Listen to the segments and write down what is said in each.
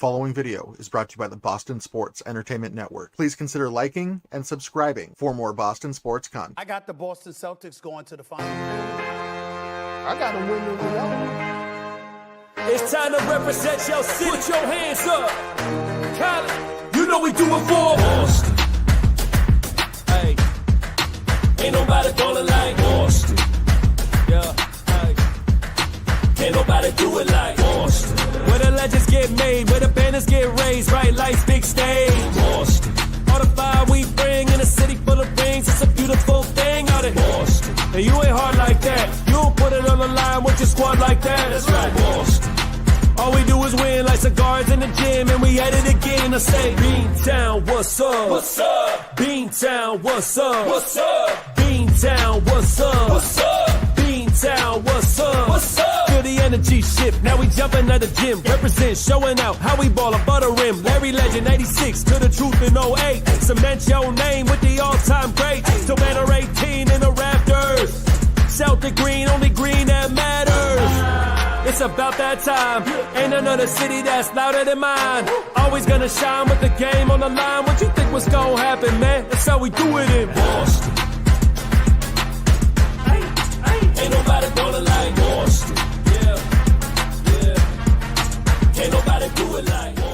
following video is brought to you by the Boston Sports Entertainment Network. Please consider liking and subscribing for more Boston sports content. I got the Boston Celtics going to the finals. I got to win the win. It's time to represent your city. Put your hands up. Colin, you know we do it for Boston. Hey, ain't nobody gonna like Boston. Yeah, hey, can't nobody do it like Boston. Where the legends get made, where the banners get raised, bright lights, big stage. Boston. All the fire we bring in a city full of rings, it's a beautiful thing out in Boston. And you ain't hard like that. You don't put it on the line with your squad like that. That's right, Boston. All we do is win like cigars in the gym, and we at it again. I say, Beantown, what's up? What's up? Beantown, what's up? What's up? Beantown, what's up? What's up? Beantown, what's up? What's up? Feel the energy shift, now we jumping at the gym. Represent, showing out how we ball above the rim. Larry Legend, 86, to the truth in 08. Cement your name with the all-time great. Still banner 18 in the Raptors. Celtic green, only green that matters. It's about that time. Ain't another city that's louder than mine. Always gonna shine with the game on the line. What you think was gonna happen, man? That's how we do it in Boston. Ain't nobody gonna like Boston. Yeah. Can't nobody do it like Boston.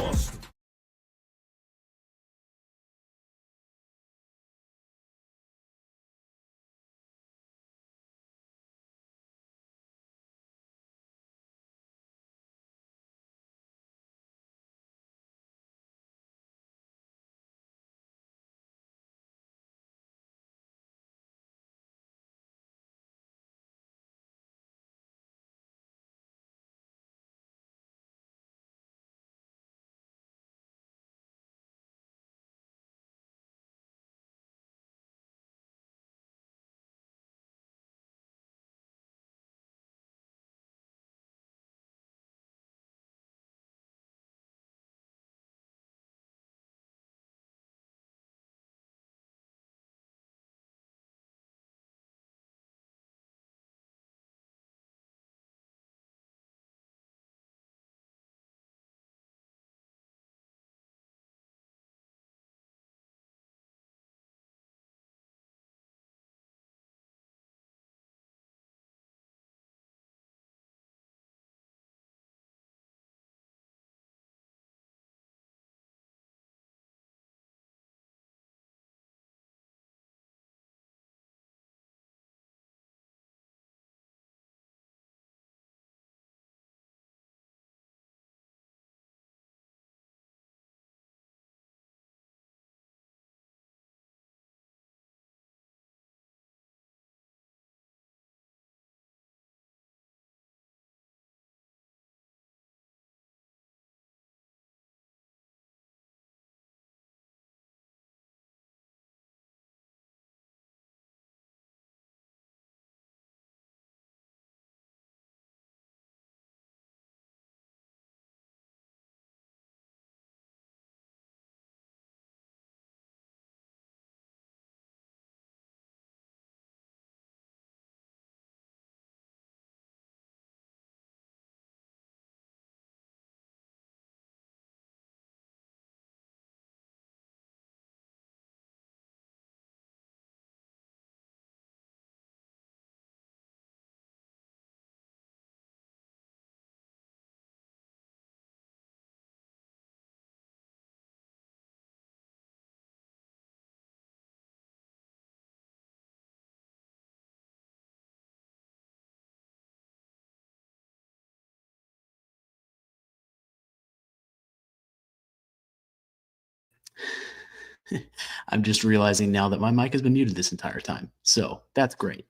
I'm just realizing now that my mic has been muted this entire time. So that's great.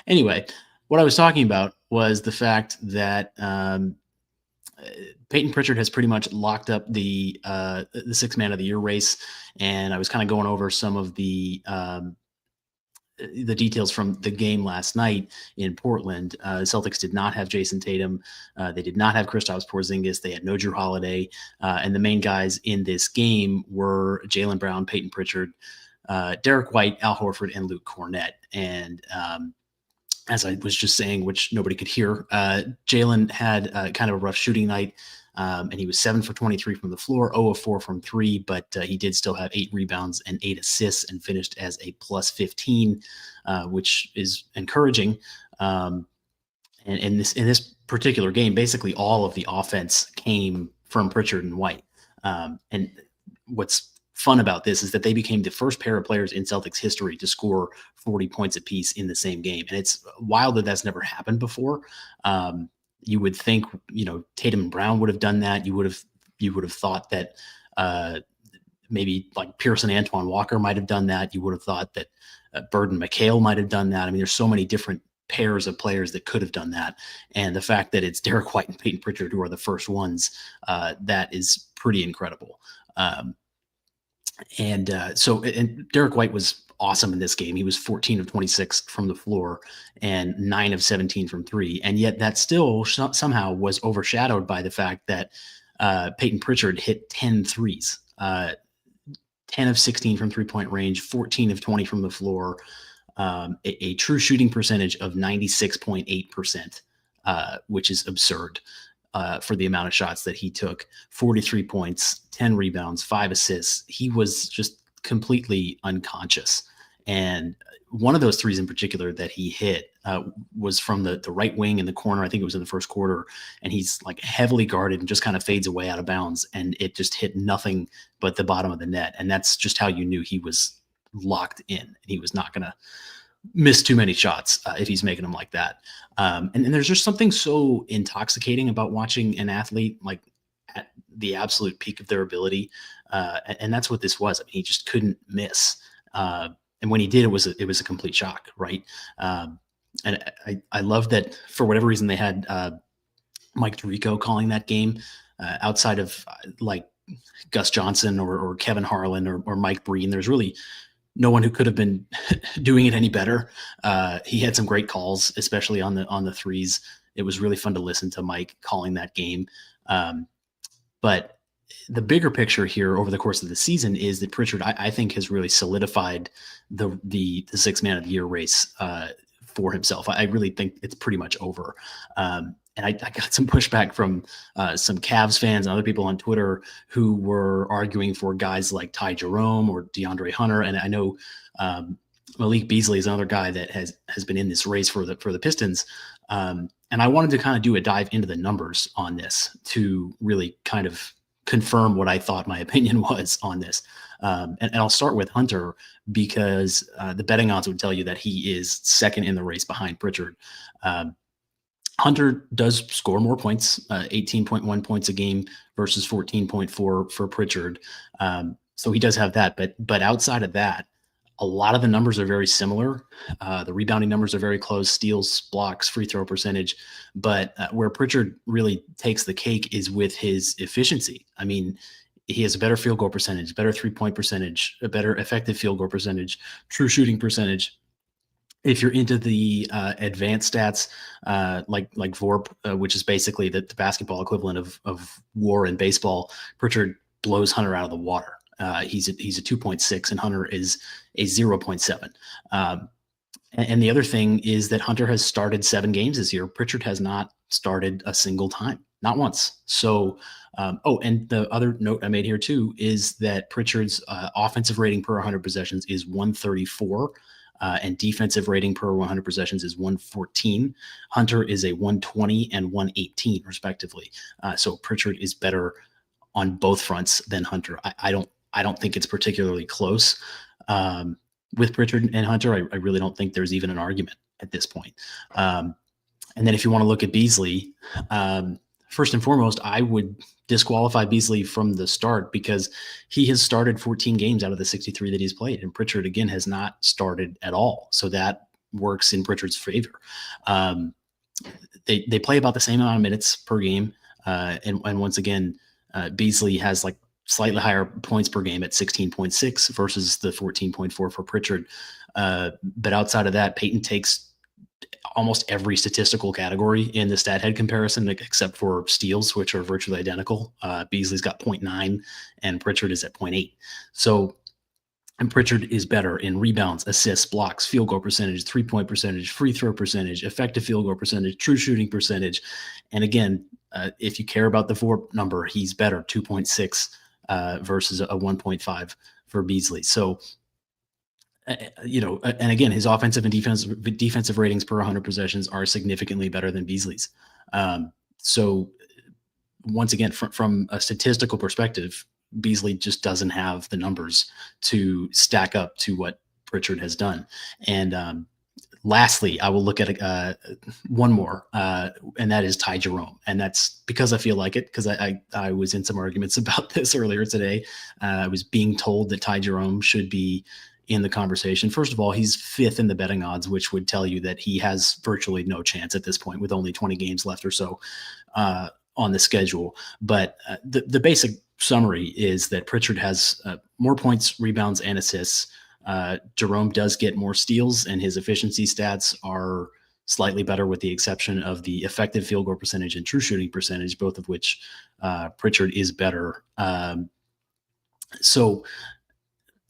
Anyway, what I was talking about was the fact that Peyton Pritchard has pretty much locked up the Sixth Man of the Year race. And I was kind of going over some of the details from the game last night in Portland. Celtics did not have Jayson Tatum. They did not have Kristaps Porzingis. They had no Drew Holiday. And the main guys in this game were Jaylen Brown, Peyton Pritchard, Derek White, Al Horford, and Luke Cornett. And as I was just saying, which nobody could hear, Jaylen had kind of a rough shooting night, and he was 7 for 23 from the floor, 0 of 4 from 3, but he did still have 8 rebounds and 8 assists and finished as a plus 15, which is encouraging. And in this particular game, basically all of the offense came from Pritchard and White. And what's fun about this is that they became the first pair of players in Celtics history to score 40 points apiece in the same game. And it's wild that that's never happened before. You would think, Tatum and Brown would have done that. You would have thought that maybe like Pearson, Antoine Walker might have done that. You would have thought that Bird and McHale might have done that. I mean, there's so many different pairs of players that could have done that. And the fact that it's Derek White and Peyton Pritchard who are the first ones, that is pretty incredible. And Derek White was awesome in this game. He was 14 of 26 from the floor and 9 of 17 from 3. And yet that still somehow was overshadowed by the fact that Peyton Pritchard hit 10 threes, 10 of 16 from 3-point range, 14 of 20 from the floor, a true shooting percentage of 96.8%, which is absurd. For the amount of shots that he took, 43 points, 10 rebounds, 5 assists. He was just completely unconscious. And one of those threes in particular that he hit was from the right wing in the corner. I think it was in the first quarter. And he's like heavily guarded and just kind of fades away out of bounds. And it just hit nothing but the bottom of the net. And that's just how you knew he was locked in. And he was not going to miss too many shots if he's making them like that. And there's just something so intoxicating about watching an athlete like at the absolute peak of their ability. And that's what this was. I mean, he just couldn't miss. And when he did, it was a complete shock. Right. And I love that for whatever reason they had Mike Tirico calling that game outside of like Gus Johnson or Kevin Harlan or Mike Breen. There's really no one who could have been doing it any better. He had some great calls, especially on the threes. It was really fun to listen to Mike calling that game. But the bigger picture here over the course of the season is that Pritchard, I think, has really solidified the sixth man of the year race for himself. I really think it's pretty much over. And I got some pushback from some Cavs fans and other people on Twitter who were arguing for guys like Ty Jerome or DeAndre Hunter. And I know Malik Beasley is another guy that has been in this race for the Pistons. And I wanted to kind of do a dive into the numbers on this to really kind of confirm what I thought my opinion was on this. And I'll start with Hunter because the betting odds would tell you that he is second in the race behind Pritchard. Hunter does score more points, 18.1 points a game versus 14.4 for Pritchard. So he does have that. But outside of that, a lot of the numbers are very similar. The rebounding numbers are very close, steals, blocks, free throw percentage. But where Pritchard really takes the cake is with his efficiency. I mean, he has a better field goal percentage, better 3-point percentage, a better effective field goal percentage, true shooting percentage. If you're into the advanced stats, like VORP, which is basically the basketball equivalent of WAR in baseball, Pritchard blows Hunter out of the water. He's a 2.6 and Hunter is a 0.7. And the other thing is that Hunter has started 7 games this year. Pritchard has not started a single time, not once. So, and the other note I made here too is that Pritchard's offensive rating per 100 possessions is 134. And defensive rating per 100 possessions is 114. Hunter is a 120 and 118 respectively. So Pritchard is better on both fronts than Hunter. I don't think it's particularly close with Pritchard and Hunter. I really don't think there's even an argument at this point. And then if you want to look at Beasley, first and foremost, I would disqualify Beasley from the start because he has started 14 games out of the 63 that he's played. And Pritchard, again, has not started at all. So that works in Pritchard's favor. They play about the same amount of minutes per game. And once again, Beasley has like slightly higher points per game at 16.6 versus the 14.4 for Pritchard. But outside of that, Peyton takes almost every statistical category in the stat head comparison, except for steals, which are virtually identical. Beasley's got 0.9 and Pritchard is at 0.8. So And Pritchard is better in rebounds, assists, blocks, field goal percentage, 3-point percentage, free throw percentage, effective field goal percentage, true shooting percentage. And again, if you care about the VORP number, he's better, 2.6 versus a 1.5 for Beasley. So, and again, his offensive and defensive ratings per 100 possessions are significantly better than Beasley's. So once again, from a statistical perspective, Beasley just doesn't have the numbers to stack up to what Pritchard has done. And lastly, I will look at one more, and that is Ty Jerome. And that's because I feel like it, because I was in some arguments about this earlier today. I was being told that Ty Jerome should be in the conversation. First of all, he's 5th in the betting odds, which would tell you that he has virtually no chance at this point with only 20 games left or so on the schedule. But the basic summary is that Pritchard has more points, rebounds, and assists. Jerome does get more steals, and his efficiency stats are slightly better with the exception of the effective field goal percentage and true shooting percentage, both of which Pritchard is better. So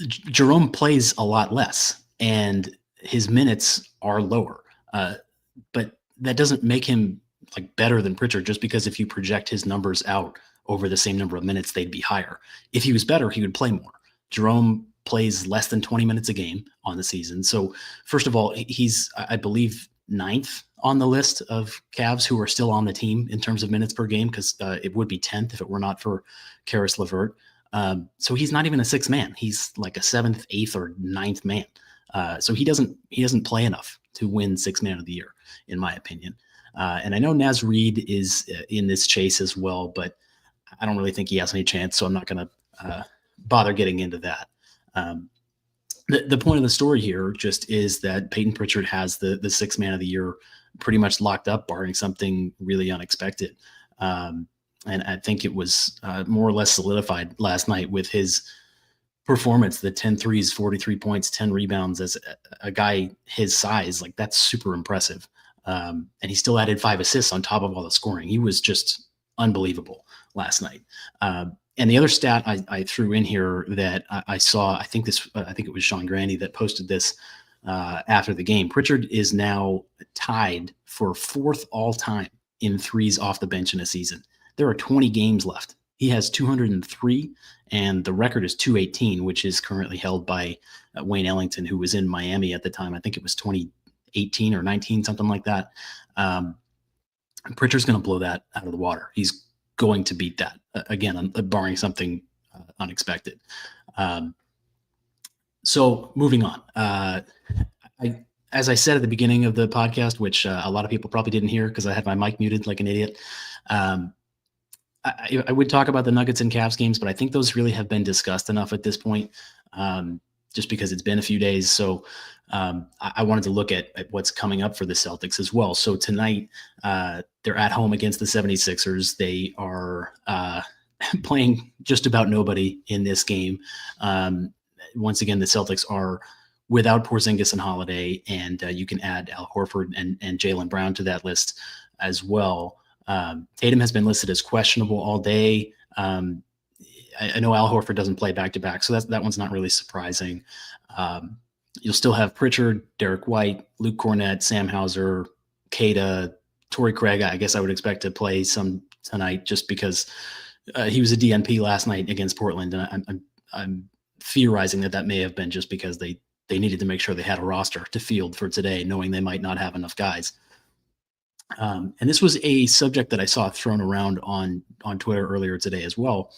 Jerome plays a lot less, and his minutes are lower. But that doesn't make him like better than Pritchard, just because if you project his numbers out over the same number of minutes, they'd be higher. If he was better, he would play more. Jerome plays less than 20 minutes a game on the season. So first of all, he's, I believe, 9th on the list of Cavs who are still on the team in terms of minutes per game, because it would be 10th if it were not for Karis LeVert. So he's not even a 6th man. He's like a 7th, 8th, or 9th man. So he doesn't play enough to win 6th man of the year, in my opinion. And I know Naz Reid is in this chase as well, but I don't really think he has any chance, so I'm not going to bother getting into that. The point of the story here just is that Peyton Pritchard has the 6th man of the year pretty much locked up, barring something really unexpected. And I think it was more or less solidified last night with his performance, the 10 threes, 43 points, 10 rebounds. As a guy his size, like, that's super impressive. And he still added 5 assists on top of all the scoring. He was just unbelievable last night. And the other stat I threw in here that I saw, I think it was Sean Grandy that posted this after the game. Pritchard is now tied for 4th all time in threes off the bench in a season. There are 20 games left. He has 203, and the record is 218, which is currently held by Wayne Ellington, who was in Miami at the time. I think it was 2018 or 19, something like that. Pritchard's going to blow that out of the water. He's going to beat that again, barring something unexpected. So moving on, as I said at the beginning of the podcast, which a lot of people probably didn't hear because I had my mic muted like an idiot. I would talk about the Nuggets and Cavs games, but I think those really have been discussed enough at this point, just because it's been a few days. So I wanted to look at what's coming up for the Celtics as well. So tonight, they're at home against the 76ers. They are playing just about nobody in this game. Once again, the Celtics are without Porzingis and Holiday, and you can add Al Horford and Jaylen Brown to that list as well. Tatum has been listed as questionable all day. I know Al Horford doesn't play back-to-back, so that one's not really surprising. You'll still have Pritchard, Derek White, Luke Cornett, Sam Hauser, Keita, Torrey Craig. I guess I would expect to play some tonight just because he was a DNP last night against Portland, and I'm theorizing that may have been just because they needed to make sure they had a roster to field for today, knowing they might not have enough guys. And this was a subject that I saw thrown around on Twitter earlier today as well.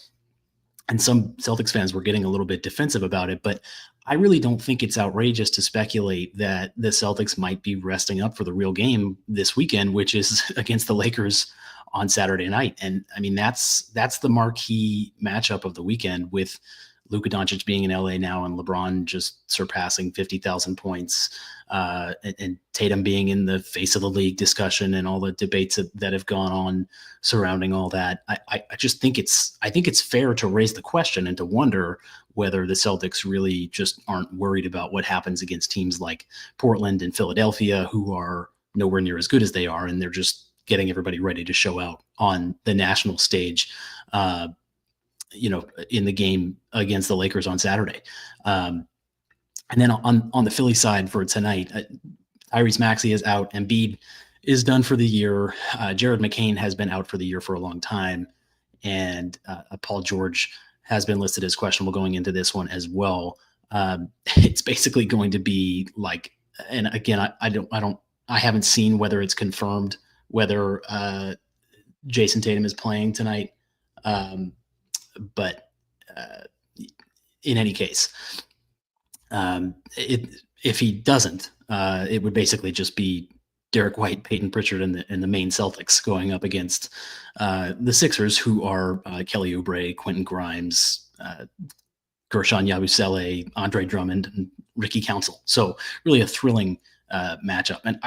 And some Celtics fans were getting a little bit defensive about it, but I really don't think it's outrageous to speculate that the Celtics might be resting up for the real game this weekend, which is against the Lakers on Saturday night. And I mean, that's the marquee matchup of the weekend, with Luka Doncic being in LA now and LeBron just surpassing 50,000 points, and Tatum being in the face of the league discussion and all the debates that have gone on surrounding all that. I just think it's fair to raise the question and to wonder whether the Celtics really just aren't worried about what happens against teams like Portland and Philadelphia, who are nowhere near as good as they are, and they're just getting everybody ready to show out on the national stage, in the game against the Lakers on Saturday. And then on the Philly side for tonight, Tyrese Maxey is out. Embiid is done for the year. Jared McCain has been out for the year for a long time. And Paul George has been listed as questionable going into this one as well. It's basically going to be like, and again, I haven't seen whether it's confirmed whether Jayson Tatum is playing tonight. But in any case, if he doesn't, it would basically just be Derek White, Peyton Pritchard, and the main Celtics going up against the Sixers, who are Kelly Oubre, Quentin Grimes, Gershon Yabusele, Andre Drummond, and Ricky Council. So really a thrilling matchup. And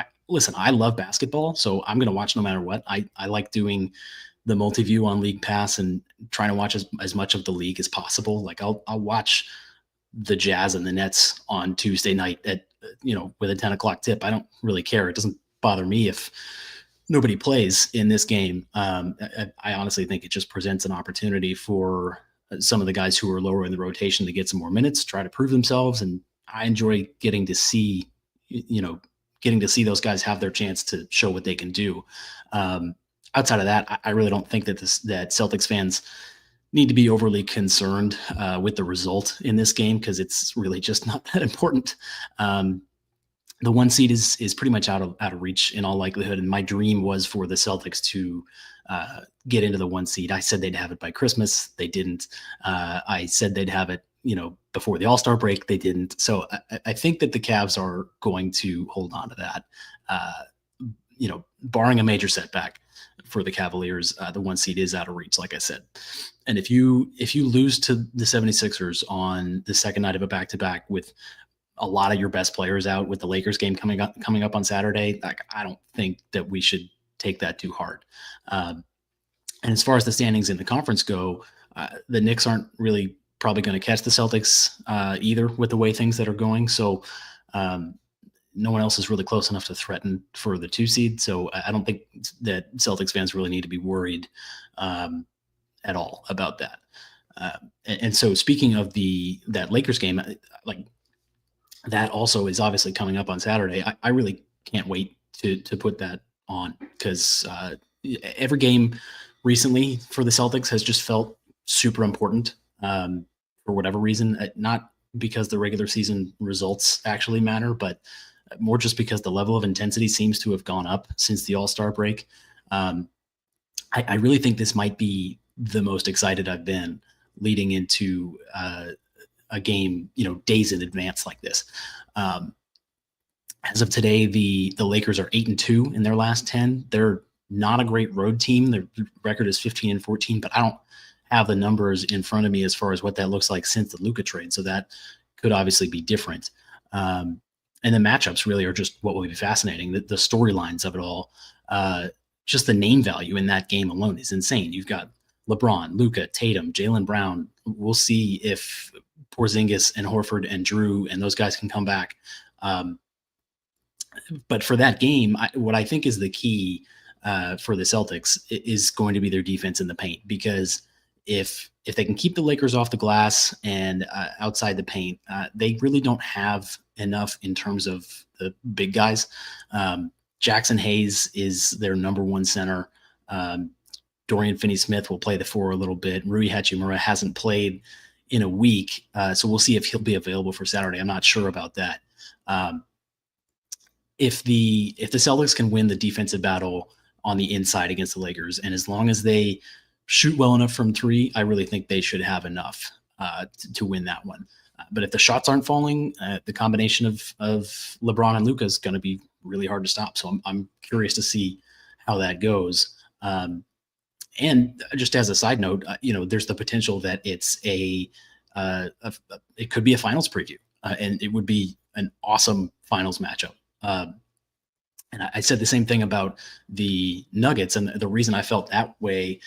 I love basketball, so I'm going to watch no matter what. I like doing the multi-view on League Pass and trying to watch as much of the league as possible. Like I'll watch the Jazz and the Nets on Tuesday night at, with a 10 o'clock tip. I don't really care. It doesn't bother me if nobody plays in this game. I honestly think it just presents an opportunity for some of the guys who are lower in the rotation to get some more minutes, try to prove themselves. And I enjoy getting to see those guys have their chance to show what they can do. Outside of that, I really don't think that Celtics fans need to be overly concerned with the result in this game, because it's really just not that important. The 1 seed is pretty much out of reach in all likelihood. And my dream was for the Celtics to get into the 1 seed. I said they'd have it by Christmas. They didn't. I said they'd have it, before the All-Star break. They didn't. So I think that the Cavs are going to hold on to that, barring a major setback for the Cavaliers. The 1 seed is out of reach, like I said. And if you lose to the 76ers on the second night of a back-to-back with a lot of your best players out, with the Lakers game coming up on Saturday, like, I don't think that we should take that too hard. And as far as the standings in the conference go, the Knicks aren't really probably going to catch the Celtics either, with the way things that are going. So no one else is really close enough to threaten for the 2 seed. So I don't think that Celtics fans really need to be worried at all about that. And so speaking of that Lakers game, like, that also is obviously coming up on Saturday. I really can't wait to put that on, because every game recently for the Celtics has just felt super important for whatever reason. Not because the regular season results actually matter, but more just because the level of intensity seems to have gone up since the All-Star break. I really think this might be the most excited I've been leading into a game, days in advance like this. As of today, the Lakers are 8-2 in their last 10. They're not a great road team. Their record is 15-14, but I don't have the numbers in front of me as far as what that looks like since the Luka trade. So that could obviously be different. And the matchups really are just what will be fascinating. The storylines of it all, just the name value in that game alone is insane. You've got LeBron, Luka, Tatum, Jaylen Brown. We'll see if Porzingis and Horford and Drew and those guys can come back. But for that game, what I think is the key for the Celtics is going to be their defense in the paint, because if they can keep the Lakers off the glass and outside the paint, they really don't have enough in terms of the big guys. Jackson Hayes is their number 1 center. Dorian Finney-Smith will play the 4 a little bit. Rui Hachimura hasn't played in a week, so we'll see if he'll be available for Saturday. I'm not sure about that. If the Celtics can win the defensive battle on the inside against the Lakers, and as long as they shoot well enough from 3, I really think they should have enough to win that one. But if the shots aren't falling, the combination of LeBron and Luka is going to be really hard to stop. So I'm curious to see how that goes. And just as a side note, there's the potential that it's it could be a finals preview, and it would be an awesome finals matchup. And I said the same thing about the Nuggets, and the reason I felt that way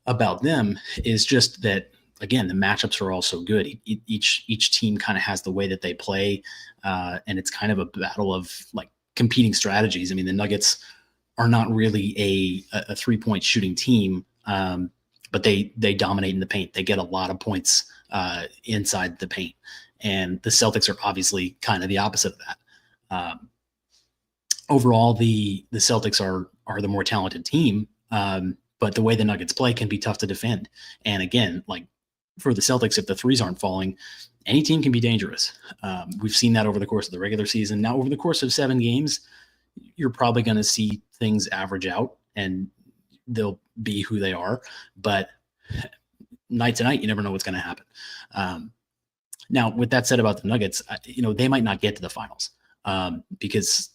about them is just that, again, the matchups are all so good. Each team kind of has the way that they play, and it's kind of a battle of like competing strategies. I mean, the Nuggets are not really a 3-point shooting team, but they dominate in the paint. They get a lot of points inside the paint. And the Celtics are obviously kind of the opposite of that. Overall, the Celtics are the more talented team, but the way the Nuggets play can be tough to defend. And again, like for the Celtics, if the threes aren't falling, any team can be dangerous. We've seen that over the course of the regular season. Now, over the course of 7 games, you're probably going to see things average out and they'll be who they are. But night to night, you never know what's going to happen. Now, with that said about the Nuggets, they might not get to the finals because,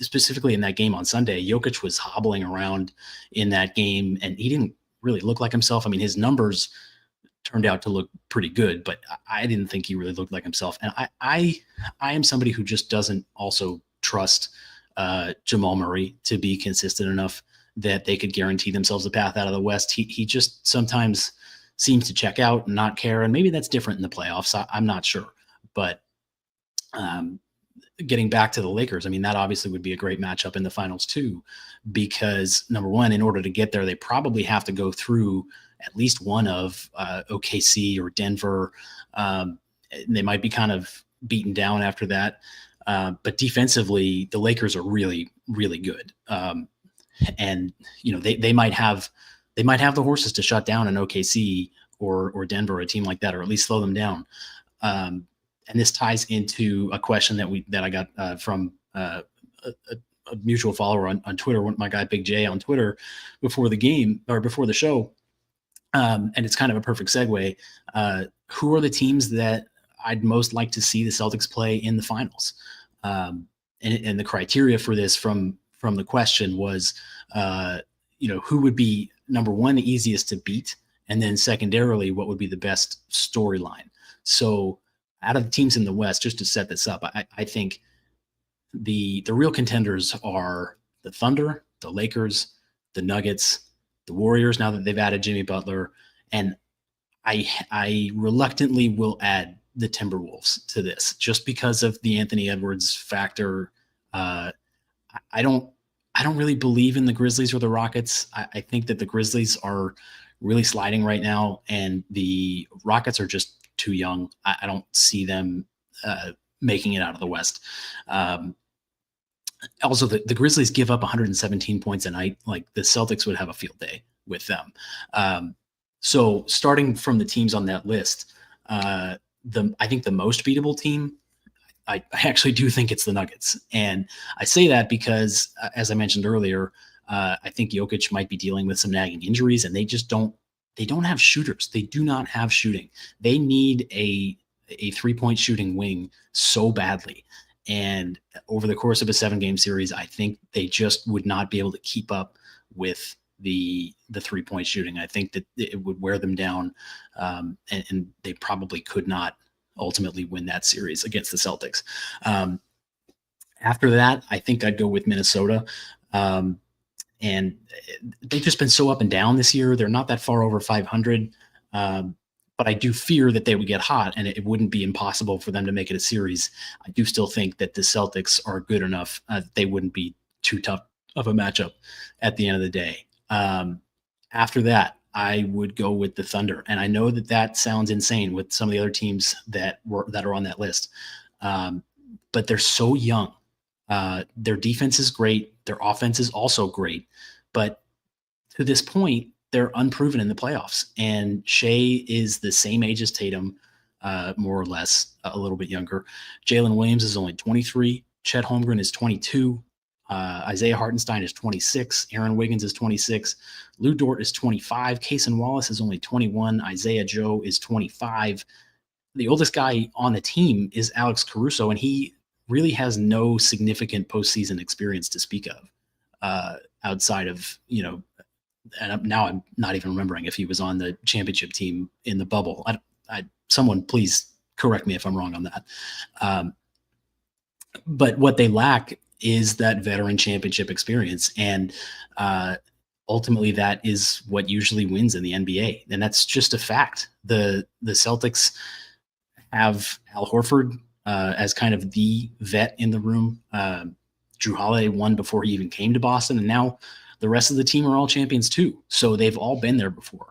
specifically in that game on Sunday, Jokic was hobbling around in that game and he didn't really look like himself. I mean, his numbers turned out to look pretty good, but I didn't think he really looked like himself. And I am somebody who just doesn't also trust Jamal Murray to be consistent enough that they could guarantee themselves a path out of the West. He just sometimes seems to check out and not care. And maybe that's different in the playoffs. I'm not sure, but getting back to the Lakers, I mean, that obviously would be a great matchup in the finals too, because number one, in order to get there, they probably have to go through at least one of OKC or Denver. They might be kind of beaten down after that. But defensively, the Lakers are really, really good. And they might have the horses to shut down an OKC or Denver, a team like that, or at least slow them down. And this ties into a question that I got from a mutual follower on Twitter, my guy Big J on Twitter, before the game or before the show. And it's kind of a perfect segue. Who are the teams that I'd most like to see the Celtics play in the finals? And the criteria for this from the question was, who would be number one, the easiest to beat, and then secondarily, what would be the best storyline? So out of the teams in the West, just to set this up, I think the real contenders are the Thunder, the Lakers, the Nuggets, the Warriors, now that they've added Jimmy Butler, and I reluctantly will add the Timberwolves to this just because of the Anthony Edwards factor. I don't really believe in the Grizzlies or the Rockets. I think that the Grizzlies are really sliding right now, and the Rockets are just too young. I don't see them making it out of the West. Also, the Grizzlies give up 117 points a night. Like the Celtics would have a field day with them. So starting from the teams on that list, I think the most beatable team, I actually do think it's the Nuggets. And I say that because, as I mentioned earlier, I think Jokic might be dealing with some nagging injuries, and they don't have shooters. They do not have shooting. They need a 3-point shooting wing so badly. And over the course of a 7-game series, I think they just would not be able to keep up with the 3-point shooting. I think that it would wear them down, and they probably could not ultimately win that series against the Celtics. After that, I think I'd go with Minnesota. And they've just been so up and down this year. They're not that far over 500. But I do fear that they would get hot, and it wouldn't be impossible for them to make it a series. I do still think that the Celtics are good enough that they wouldn't be too tough of a matchup at the end of the day. After that, I would go with the Thunder. And I know that sounds insane with some of the other teams that are on that list. But they're so young. Their defense is great. Their offense is also great. But to this point, they're unproven in the playoffs. And Shea is the same age as Tatum, more or less, a little bit younger. Jaylen Williams is only 23. Chet Holmgren is 22. Isaiah Hartenstein is 26. Aaron Wiggins is 26. Lou Dort is 25. Cason Wallace is only 21. Isaiah Joe is 25. The oldest guy on the team is Alex Caruso, and he really has no significant postseason experience to speak of outside of, and now I'm not even remembering if he was on the championship team in the bubble. Someone please correct me if I'm wrong on that. But what they lack is that veteran championship experience. And ultimately that is what usually wins in the NBA. And that's just a fact. The Celtics have Al Horford as kind of the vet in the room. Drew Holiday won before he even came to Boston. And now the rest of the team are all champions too. So they've all been there before.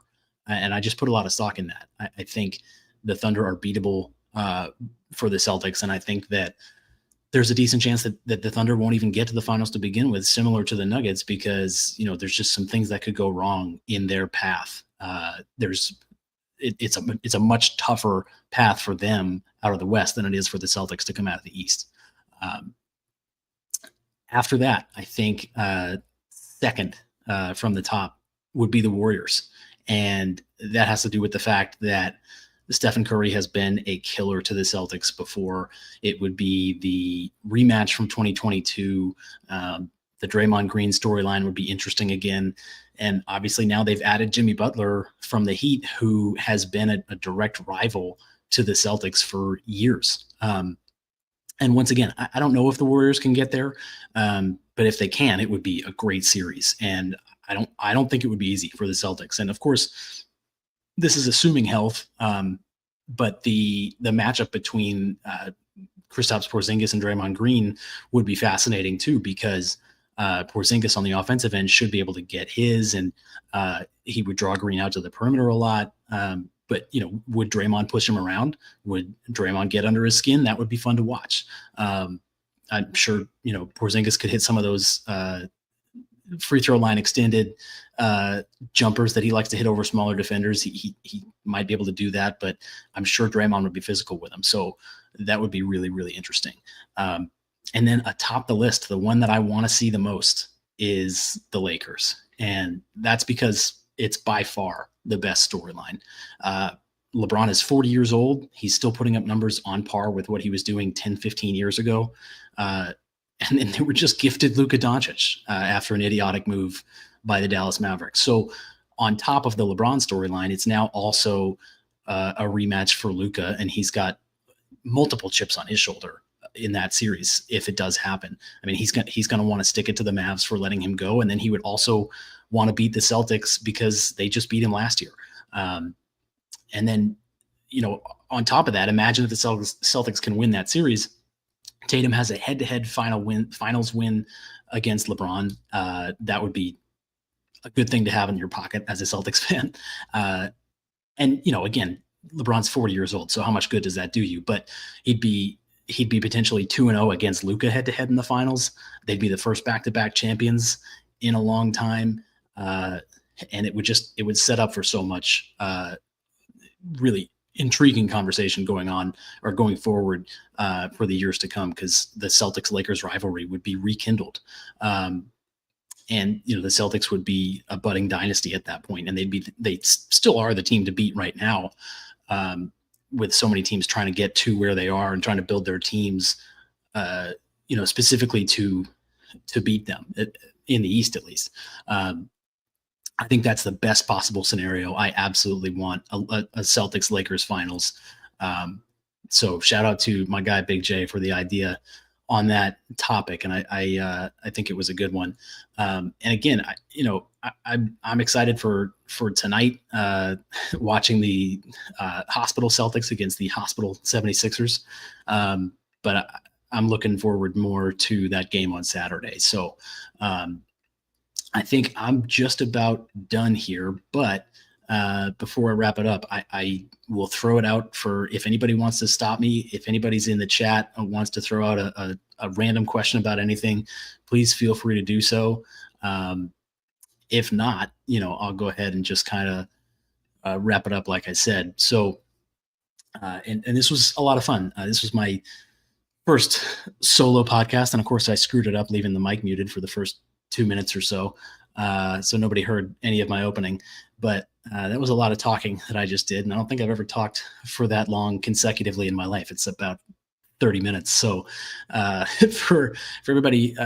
And I just put a lot of stock in that. I think the Thunder are beatable. for the Celtics. And I think that there's a decent chance that the Thunder won't even get to the finals to begin with, similar to the Nuggets, because, there's just some things that could go wrong in their path. It's a much tougher path for them out of the West than it is for the Celtics to come out of the East. After that, I think second from the top would be the Warriors. And that has to do with the fact that Stephen Curry has been a killer to the Celtics before. It would be the rematch from 2022. The Draymond Green storyline would be interesting again. And obviously now they've added Jimmy Butler from the Heat, who has been a direct rival to the Celtics for years. And once again, I don't know if the Warriors can get there, but if they can, it would be a great series. And I don't think it would be easy for the Celtics. And of course, this is assuming health, but the matchup between Kristaps Porzingis and Draymond Green would be fascinating too, because Porzingis on the offensive end should be able to get his, and he would draw Green out to the perimeter a lot. But would Draymond push him around? Would Draymond get under his skin? That would be fun to watch. I'm sure Porzingis could hit some of those free throw line extended jumpers that he likes to hit over smaller defenders. He might be able to do that, but I'm sure Draymond would be physical with him. So that would be really, really interesting. And then atop the list, the one that I want to see the most is the Lakers. And that's because it's by far the best storyline. LeBron is 40 years old. He's still putting up numbers on par with what he was doing 10, 15 years ago. And then they were just gifted Luka Doncic after an idiotic move by the Dallas Mavericks. So on top of the LeBron storyline, it's now also a rematch for Luka, and he's got multiple chips on his shoulder in that series if it does happen. I mean, he's going to want to stick it to the Mavs for letting him go, and then he would also want to beat the Celtics because they just beat him last year. And then, on top of that, imagine if the Celtics can win that series. Tatum has a head-to-head finals win against LeBron. That would be a good thing to have in your pocket as a Celtics fan. And again, LeBron's 40 years old, so how much good does that do you? But he'd be potentially 2-0 against Luka head-to-head in the finals. They'd be the first back-to-back champions in a long time. And it would set up for so much really intriguing conversation going on or going forward for the years to come, because the Celtics-Lakers rivalry would be rekindled. And the Celtics would be a budding dynasty at that point, and they still are the team to beat right now, with so many teams trying to get to where they are and trying to build their teams, specifically to beat them in the East, at least. I think that's the best possible scenario. I absolutely want a Celtics-Lakers finals. So shout out to my guy, Big J, for the idea on that topic. And I think it was a good one. And again, I'm excited for tonight, watching the Hospital Celtics against the Hospital 76ers. But I'm looking forward more to that game on Saturday. So I think I'm just about done here, but before I wrap it up, I will throw it out for if anybody wants to stop me, if anybody's in the chat and wants to throw out a random question about anything, please feel free to do so. If not, I'll go ahead and just kind of wrap it up like I said. So, and this was a lot of fun. This was my first solo podcast, and of course I screwed it up leaving the mic muted for the first 2 minutes or so. So nobody heard any of my opening, but that was a lot of talking that I just did. And I don't think I've ever talked for that long consecutively in my life. It's about 30 minutes. So for everybody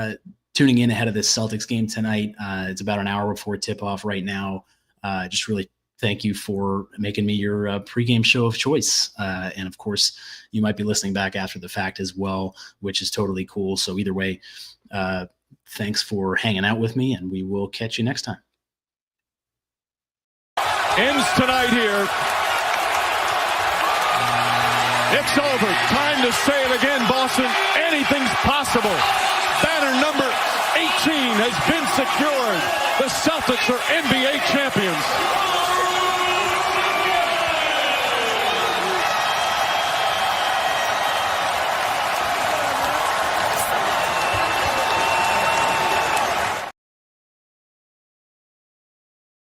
tuning in ahead of this Celtics game tonight, it's about an hour before tip off right now. Just really thank you for making me your pregame show of choice. And of course you might be listening back after the fact as well, which is totally cool. So either way, thanks for hanging out with me, and we will catch you next time. Ends tonight here. It's over. Time to say it again, Boston. Anything's possible. Banner number 18 has been secured. The Celtics are NBA champions.